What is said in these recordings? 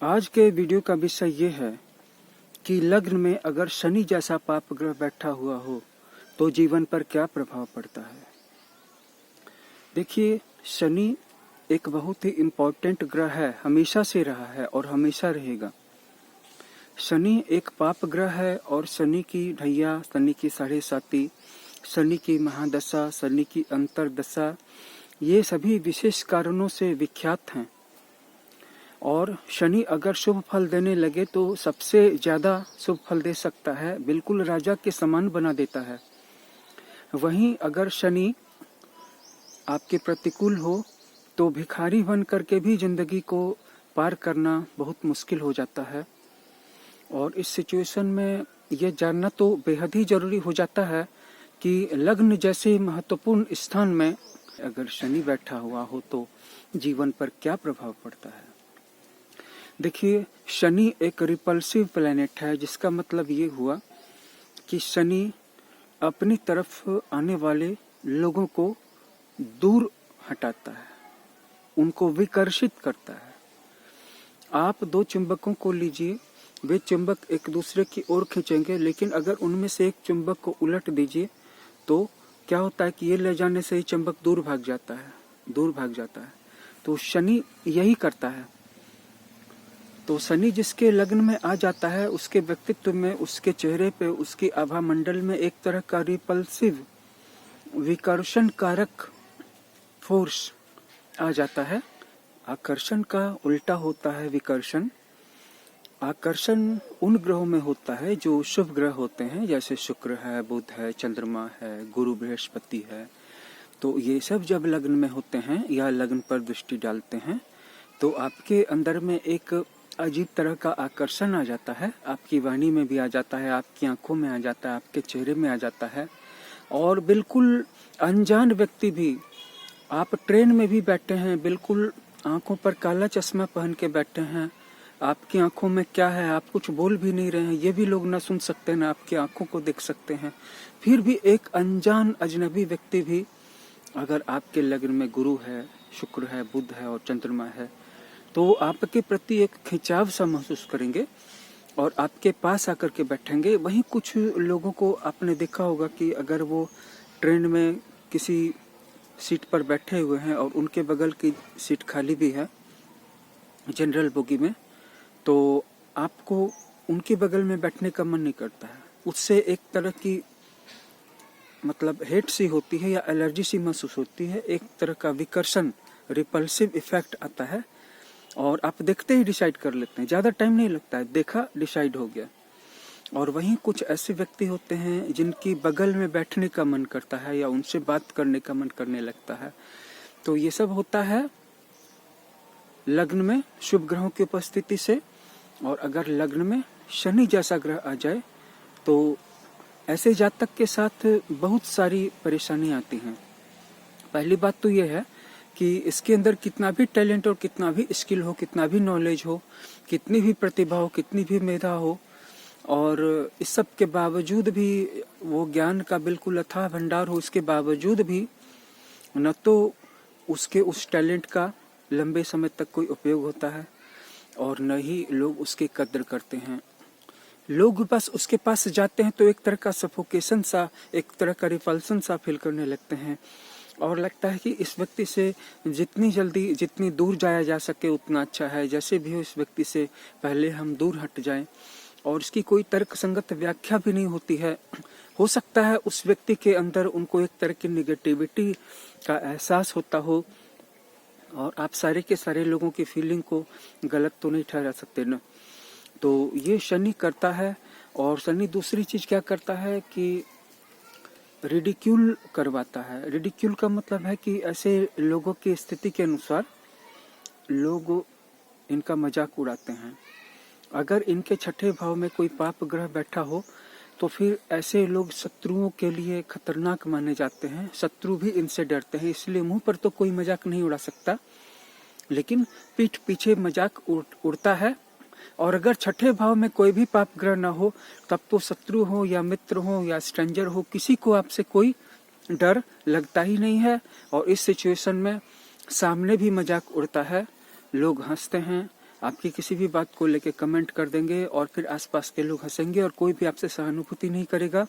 आज के वीडियो का विषय ये है कि लग्न में अगर शनि जैसा पाप ग्रह बैठा हुआ हो तो जीवन पर क्या प्रभाव पड़ता है। देखिए, शनि एक बहुत ही इम्पोर्टेंट ग्रह है, हमेशा से रहा है और हमेशा रहेगा। शनि एक पाप ग्रह है और शनि की ढैया, शनि की साढ़े साती, शनि की महादशा, शनि की अंतरदशा, ये सभी विशेष कारणों से विख्यात हैं। और शनि अगर शुभ फल देने लगे तो सबसे ज्यादा शुभ फल दे सकता है, बिल्कुल राजा के समान बना देता है। वहीं अगर शनि आपके प्रतिकूल हो तो भिखारी बन करके भी जिंदगी को पार करना बहुत मुश्किल हो जाता है। और इस सिचुएशन में यह जानना तो बेहद ही जरूरी हो जाता है कि लग्न जैसे महत्वपूर्ण स्थान में अगर शनि बैठा हुआ हो तो जीवन पर क्या प्रभाव पड़ता है। देखिए, शनि एक रिपल्सिव प्लैनेट है, जिसका मतलब ये हुआ कि शनि अपनी तरफ आने वाले लोगों को दूर हटाता है, उनको विकर्षित करता है। आप दो चुंबकों को लीजिए, वे चुंबक एक दूसरे की ओर खींचेंगे, लेकिन अगर उनमें से एक चुंबक को उलट दीजिए तो क्या होता है कि ये ले जाने से ही चुंबक दूर भाग जाता है। तो शनि यही करता है। तो शनि जिसके लग्न में आ जाता है, उसके व्यक्तित्व में, उसके चेहरे पे, उसकी आभा मंडल में एक तरह का रिपल्सिव, विकर्षण कारक फोर्स आ जाता है। आकर्षण का उल्टा होता है विकर्षण। आकर्षण उन ग्रहों में होता है जो शुभ ग्रह होते हैं, जैसे शुक्र है, बुध है, चंद्रमा है, गुरु बृहस्पति है। तो ये सब जब लग्न में होते हैं या लग्न पर दृष्टि डालते हैं तो आपके अंदर में एक अजीब तरह का आकर्षण आ जाता है, आपकी वाणी में भी आ जाता है, आपकी आंखों में आ जाता है, आपके चेहरे में आ जाता है। और बिल्कुल अनजान व्यक्ति भी, आप ट्रेन में भी बैठे हैं, बिल्कुल आंखों पर काला चश्मा पहन के बैठे हैं, आपकी आंखों में क्या है आप कुछ बोल भी नहीं रहे हैं, ये भी लोग ना सुन सकते हैं ना आपकी आंखों को देख सकते हैं। फिर भी एक अनजान अजनबी व्यक्ति भी अगर आपके लग्न में गुरु है, शुक्र है, बुध है और चंद्रमा है तो आपके प्रति एक खिंचाव सा महसूस करेंगे और आपके पास आकर के बैठेंगे। वहीं कुछ लोगों को आपने देखा होगा कि अगर वो ट्रेन में किसी सीट पर बैठे हुए हैं और उनके बगल की सीट खाली भी है जनरल बोगी में, तो आपको उनके बगल में बैठने का मन नहीं करता है। उससे एक तरह की मतलब हेट सी होती है या एलर्जी सी महसूस होती है, एक तरह का विकर्षण, रिपल्सिव इफेक्ट आता है और आप देखते ही डिसाइड कर लेते हैं, ज्यादा टाइम नहीं लगता है, देखा डिसाइड हो गया। और वहीं कुछ ऐसे व्यक्ति होते हैं जिनकी बगल में बैठने का मन करता है या उनसे बात करने का मन करने लगता है। तो ये सब होता है लग्न में शुभ ग्रहों की उपस्थिति से। और अगर लग्न में शनि जैसा ग्रह आ जाए तो ऐसे जातक के साथ बहुत सारी परेशानी आती हैं। पहली बात तो यह है कि इसके अंदर कितना भी टैलेंट और कितना भी स्किल हो, कितना भी नॉलेज हो, कितनी भी प्रतिभा हो, कितनी भी मेधा हो, और इस सब के बावजूद भी वो ज्ञान का बिल्कुल अथाह भंडार हो, इसके बावजूद भी न तो उसके उस टैलेंट का लंबे समय तक कोई उपयोग होता है और न ही लोग उसकी कद्र करते हैं। लोग बस उसके पास जाते हैं तो एक तरह का सफोकेशन सा, एक तरह का रिपल्सन सा फील करने लगते हैं और लगता है कि इस व्यक्ति से जितनी जल्दी, जितनी दूर जाया जा सके उतना अच्छा है। जैसे भी हो इस व्यक्ति से पहले हम दूर हट जाएं। और इसकी कोई तर्क संगत व्याख्या भी नहीं होती है। हो सकता है उस व्यक्ति के अंदर उनको एक तरह की निगेटिविटी का एहसास होता हो और आप सारे के सारे लोगों की फीलिंग को गलत तो नहीं ठहरा सकते ना। तो ये शनि करता है। और शनि दूसरी चीज क्या करता है कि रिडिक्यूल करवाता है। रिडिक्यूल का मतलब है कि ऐसे लोगों की स्थिति के अनुसार लोग इनका मजाक उड़ाते हैं। अगर इनके छठे भाव में कोई पाप ग्रह बैठा हो तो फिर ऐसे लोग शत्रुओं के लिए खतरनाक माने जाते हैं, शत्रु भी इनसे डरते हैं। इसलिए मुंह पर तो कोई मजाक नहीं उड़ा सकता, लेकिन पीठ पीछे मजाक उड़ता है। और अगर छठे भाव में कोई भी पाप ग्रह ना हो तब तो शत्रु हो या मित्र हो या स्ट्रेंजर हो, किसी को आपसे कोई डर लगता ही नहीं है। और इस सिचुएशन में सामने भी मजाक उड़ता है, लोग हंसते हैं, आपकी किसी भी बात को लेके कमेंट कर देंगे और फिर आसपास के लोग हंसेंगे और कोई भी आपसे सहानुभूति नहीं करेगा।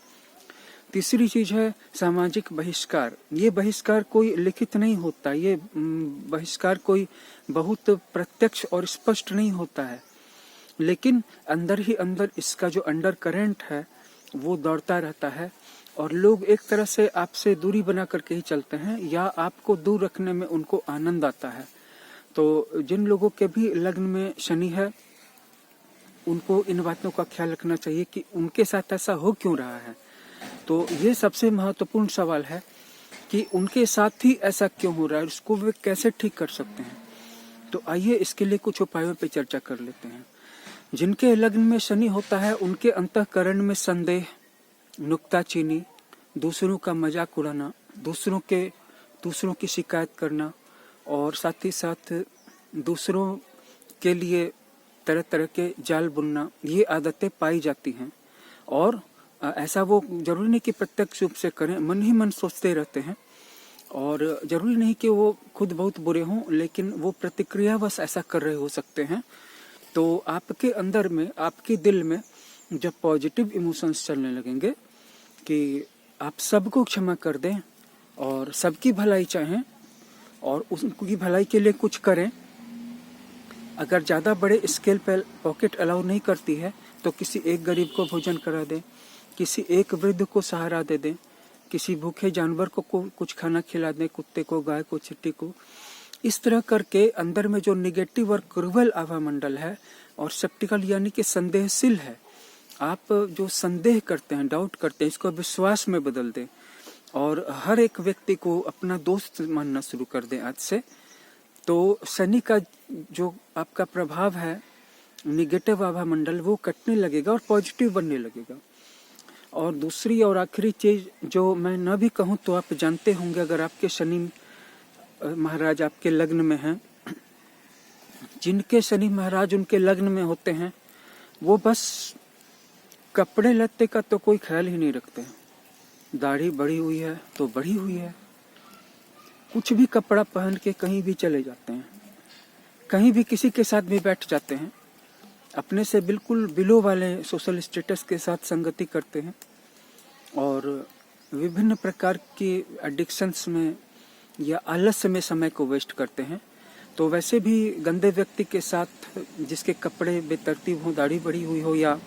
तीसरी चीज है सामाजिक बहिष्कार। ये बहिष्कार कोई लिखित नहीं होता, ये बहिष्कार कोई बहुत प्रत्यक्ष और स्पष्ट नहीं होता है, लेकिन अंदर ही अंदर इसका जो अंडर करंट है वो दौड़ता रहता है और लोग एक तरह से आपसे दूरी बना करके ही चलते हैं या आपको दूर रखने में उनको आनंद आता है। तो जिन लोगों के भी लग्न में शनि है उनको इन बातों का ख्याल रखना चाहिए कि उनके साथ ऐसा हो क्यों रहा है। तो ये सबसे महत्वपूर्ण सवाल है कि उनके साथ ही ऐसा क्यों हो रहा है, उसको वे कैसे ठीक कर सकते हैं। तो आइए इसके लिए कुछ उपायों पर चर्चा कर लेते हैं। जिनके लग्न में शनि होता है उनके अंतःकरण में संदेह, नुक्ताचीनी, दूसरों का मजाक उड़ाना, दूसरों की शिकायत करना और साथ ही साथ दूसरों के लिए तरह तरह के जाल बुनना, ये आदतें पाई जाती हैं। और ऐसा वो जरूरी नहीं कि प्रत्यक्ष रूप से करें, मन ही मन सोचते रहते हैं और जरूरी नहीं कि वो खुद बहुत बुरे हों, लेकिन वो प्रतिक्रियावश ऐसा कर रहे हो सकते हैं। तो आपके अंदर में, आपके दिल में जब पॉजिटिव इमोशंस चलने लगेंगे कि आप सबको क्षमा कर दें और सबकी भलाई चाहें और उनकी भलाई के लिए कुछ करें। अगर ज़्यादा बड़े स्केल पर पॉकेट अलाउ नहीं करती है तो किसी एक गरीब को भोजन करा दें, किसी एक वृद्ध को सहारा दे दें, किसी भूखे जानवर को कुछ खाना खिला दें, कुत्ते को, गाय को, चिट्टी को। इस तरह करके अंदर में जो निगेटिव और क्रूवल आभा मंडल है और सेप्टिकल यानी कि संदेहशील है, आप जो संदेह करते हैं, डाउट करते हैं, इसको विश्वास में बदल दें और हर एक व्यक्ति को अपना दोस्त मानना शुरू कर दें आज से। तो शनि का जो आपका प्रभाव है निगेटिव आभा मंडल वो कटने लगेगा और पॉजिटिव बनने लगेगा। और दूसरी और आखिरी चीज जो मैं न भी कहूँ तो आप जानते होंगे, अगर आपके शनि महाराज आपके लग्न में हैं, जिनके शनि महाराज उनके लग्न में होते हैं वो बस कपड़े लत्ते का तो कोई ख्याल ही नहीं रखते हैं। दाढ़ी बढ़ी हुई है तो बढ़ी हुई है, कुछ भी कपड़ा पहन के कहीं भी चले जाते हैं, कहीं भी किसी के साथ भी बैठ जाते हैं, अपने से बिल्कुल बिलो वाले सोशल स्टेटस के साथ संगति करते हैं और विभिन्न प्रकार की एडिक्शंस में या आलस्य में समय को वेस्ट करते हैं। तो वैसे भी गंदे व्यक्ति के साथ जिसके कपड़े बेतरतीब हो, दाढ़ी बढ़ी हुई हो या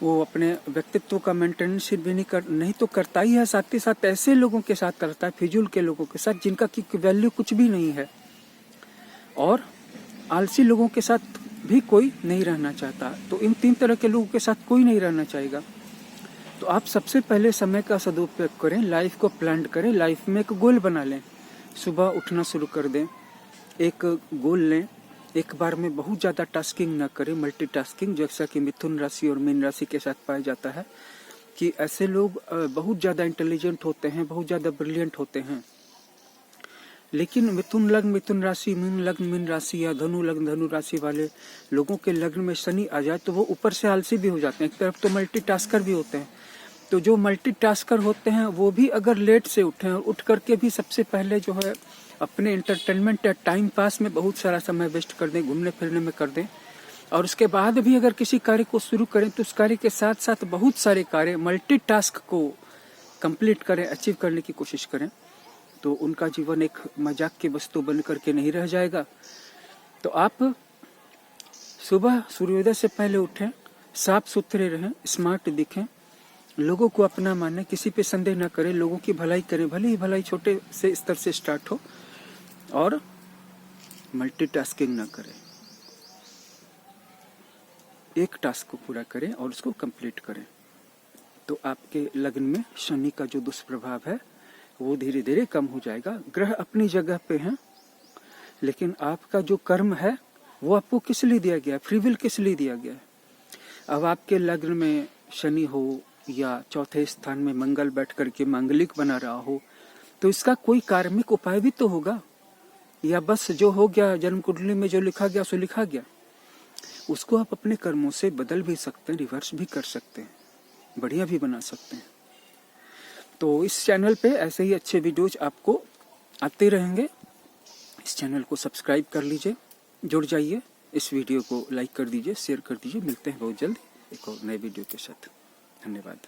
वो अपने व्यक्तित्व का मेंटेनेंस भी नहीं तो करता ही है, साथ ही साथ ऐसे लोगों के साथ करता है, फिजूल के लोगों के साथ जिनका की वैल्यू कुछ भी नहीं है। और आलसी लोगों के साथ भी कोई नहीं रहना चाहता। तो इन तीन तरह के लोगों के साथ कोई नहीं रहना चाहेगा। तो आप सबसे पहले समय का सदुपयोग करें, लाइफ को प्लान करें, लाइफ में एक गोल बना लें, सुबह उठना शुरू कर दें, एक गोल लें, एक बार में बहुत ज़्यादा टास्किंग ना करें, मल्टीटास्किंग, जैसा कि मिथुन राशि और मीन राशि के साथ पाया जाता है कि ऐसे लोग बहुत ज़्यादा इंटेलिजेंट होते हैं, बहुत ज़्यादा ब्रिलियंट होते हैं। लेकिन मिथुन लग्न मिथुन राशि, मीन लग्न मीन राशि या धनु लग्न धनु राशि वाले लोगों के लग्न में शनि आ जाए तो वो ऊपर से आलसी भी हो जाते हैं, एक तरफ तो मल्टीटास्कर भी होते हैं। तो जो मल्टीटास्कर होते हैं वो भी अगर लेट से उठें और उठ करके भी सबसे पहले जो है अपने इंटरटेनमेंट या टाइम पास में बहुत सारा समय वेस्ट कर दें, घूमने फिरने में कर दें, और उसके बाद भी अगर किसी कार्य को शुरू करें तो उस कार्य के साथ साथ बहुत सारे कार्य मल्टीटास्क को कंप्लीट करें, अचीव करने की कोशिश करें, तो उनका जीवन एक मजाक की वस्तु बन करके नहीं रह जाएगा। तो आप सुबह सूर्योदय से पहले उठें, साफ सुथरे रहें, स्मार्ट दिखें, लोगों को अपना माने, किसी पे संदेह ना करें, लोगों की भलाई करें, भले ही भलाई छोटे से स्तर से स्टार्ट हो, और मल्टीटास्किंग ना करें, एक टास्क को पूरा करें और उसको कंप्लीट करें। तो आपके लग्न में शनि का जो दुष्प्रभाव है वो धीरे धीरे कम हो जाएगा। ग्रह अपनी जगह पे हैं, लेकिन आपका जो कर्म है वो आपको किस लिए दिया गया है, फ्री विल किस लिए दिया गया है। अब आपके लग्न में शनि हो या चौथे स्थान में मंगल बैठ करके मांगलिक बना रहा हो, तो इसका कोई कार्मिक उपाय भी तो होगा, या बस जो हो गया जन्म कुंडली में जो लिखा गया सो लिखा गया। उसको आप अपने कर्मों से बदल भी सकते हैं, रिवर्स भी कर सकते हैं, बढ़िया भी बना सकते हैं। तो इस चैनल पे ऐसे ही अच्छे वीडियोज आपको आते रहेंगे। इस चैनल को सब्सक्राइब कर लीजिए, जुड़ जाइए इस वीडियो को लाइक कर दीजिए, शेयर कर दीजिए। मिलते हैं बहुत जल्द एक और नए वीडियो के साथ। धन्यवाद।